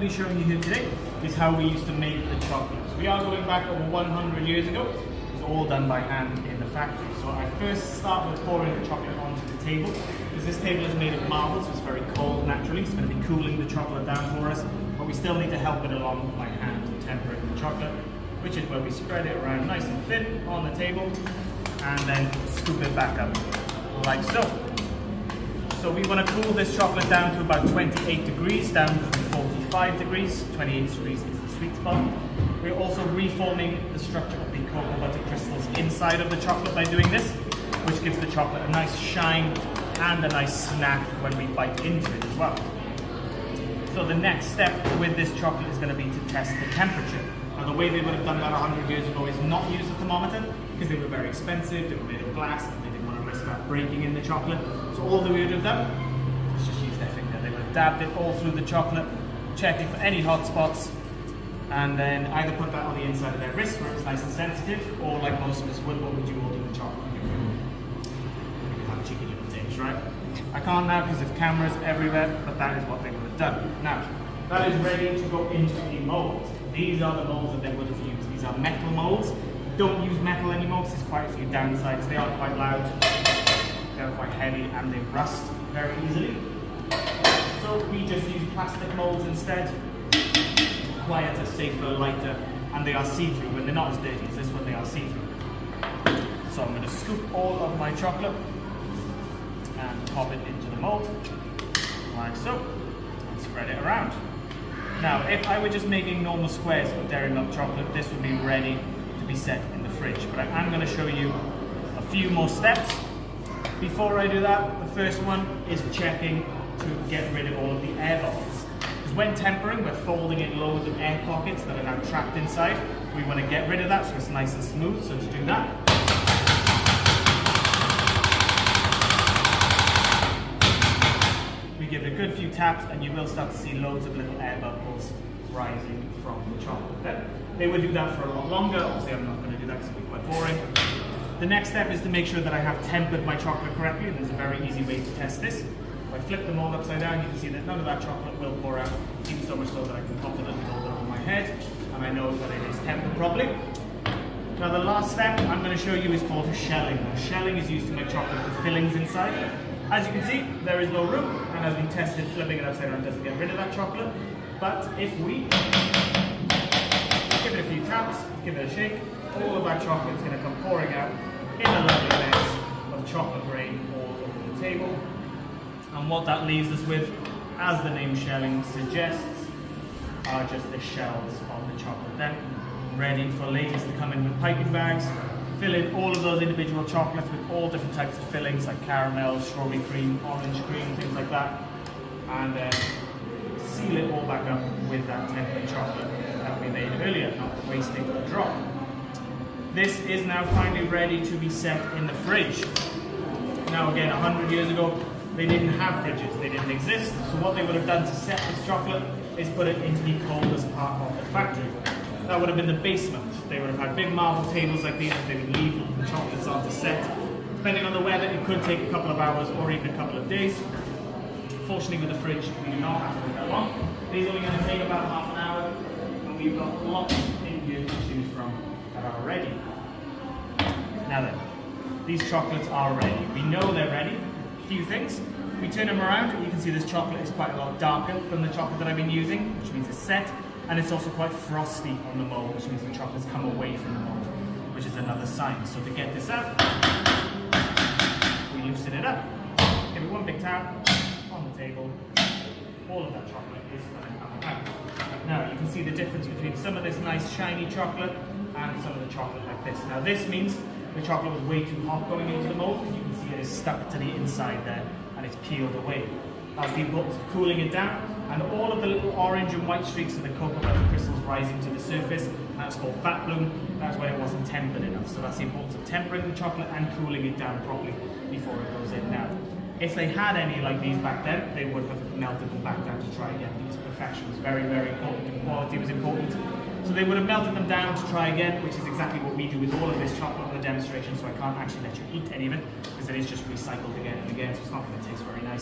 to be showing you here today is how we used to make the chocolates. We are going back over 100 years ago. It was all done by hand in the factory. So I first start with pouring the chocolate onto the table, because this table is made of marble, so it's very cold naturally. It's going to be cooling the chocolate down for us, but we still need to help it along by hand tempering the chocolate, which is where we spread it around nice and thin on the table and then scoop it back up like so. So we want to cool this chocolate down to about 28 degrees, down to 45 degrees. 28 degrees is the sweet spot. We're also reforming the structure of the cocoa butter crystals inside of the chocolate by doing this, which gives the chocolate a nice shine and a nice snack when we bite into it as well. So the next step with this chocolate is going to be to test the temperature. Now the way they would have done that 100 years ago is not use a thermometer, because they were very expensive, they were made of glass, and they didn't want to risk that breaking in the chocolate. So all they would have done is just use their finger. They would have dabbed it all through the chocolate, checking for any hot spots, and then either put that on the inside of their wrist where it's nice and sensitive, or like most of us would, what would you hold in the chocolate? You have cheeky little tips, right? I can't now because of cameras everywhere, but that is what they would have done. Now, that is ready to go into a mold. These are the molds that they would have used. These are metal molds. Don't use metal anymore because there's quite a few downsides. They are quite loud, they are quite heavy, and they rust very easily. So we just use plastic molds instead. Quieter, safer, lighter, and they are see-through. When they're not as dirty as this one, they are see-through. So I'm going to scoop all of my chocolate and pop it into the mold, like so, and spread it around. Now, if I were just making normal squares of dairy milk chocolate, this would be ready to be set in the fridge. But I'm going to show you a few more steps. Before I do that, the first one is checking to get rid of all of the air bubbles. Because when tempering, we're folding in loads of air pockets that are now trapped inside. We want to get rid of that so it's nice and smooth. So to do that, we give it a good few taps and you will start to see loads of little air bubbles rising from the chocolate. Then they would do that for a lot longer. Obviously I'm not going to do that because it would be quite boring. The next step is to make sure that I have tempered my chocolate correctly, and there's a very easy way to test this. If I flip them all upside down, you can see that none of that chocolate will pour out, even so much so that I can confidently hold it on my head, and I know that it is tempered properly. Now the last step I'm going to show you is called shelling. Now, shelling is used to make chocolate with fillings inside. As you can see, there is no room, and as we tested, flipping it upside down doesn't get rid of that chocolate. But if we give it a few taps, give it a shake, all of that chocolate is going to come pouring out in a lovely mess of chocolate rain all over the table. And what that leaves us with, as the name shelling suggests, are just the shells of the chocolate then, ready for ladies to come in with piping bags, fill in all of those individual chocolates with all different types of fillings like caramel, strawberry cream, orange cream, things like that, and then seal it all back up with that tempered chocolate that we made earlier, not wasting a drop. This is now finally ready to be set in the fridge. Now again, 100 years ago, they didn't have fridges, they didn't exist, so what they would have done to set this chocolate is put it into the coldest part of the factory. That would have been the basement. They would have had big marble tables like these that they would leave the chocolates on to set. Depending on the weather, it could take a couple of hours or even a couple of days. Fortunately with the fridge, we do not have to wait that long. These are only going to take about half an hour, and we've got lots in here to choose from that are ready. Now then, these chocolates are ready. We know they're ready. A few things. If we turn them around, you can see this chocolate is quite a lot darker than the chocolate that I've been using, which means it's set, and it's also quite frosty on the mold, which means the chocolate's come away from the mold, which is another sign. So to get this out, we loosen it up, give it one big tap on the table, all of that chocolate is going to come out. Now you can see the difference between some of this nice shiny chocolate and some of the chocolate like this. Now this means the chocolate was way too hot going into the mold, because you can see it is stuck to the inside there and it's peeled away. That's the importance of cooling it down, and all of the little orange and white streaks of the cocoa butter crystals rising to the surface, that's called fat bloom. That's why it wasn't tempered enough. So that's the importance of tempering the chocolate and cooling it down properly before it goes in. Now, if they had any like these back then, they would have melted them back down to try again, because perfection was very, very important and quality was important. So they would have melted them down to try again, which is exactly what we do with all of this chocolate on the demonstration, so I can't actually let you eat any of it, because it is just recycled again and again, so it's not going to taste very nice.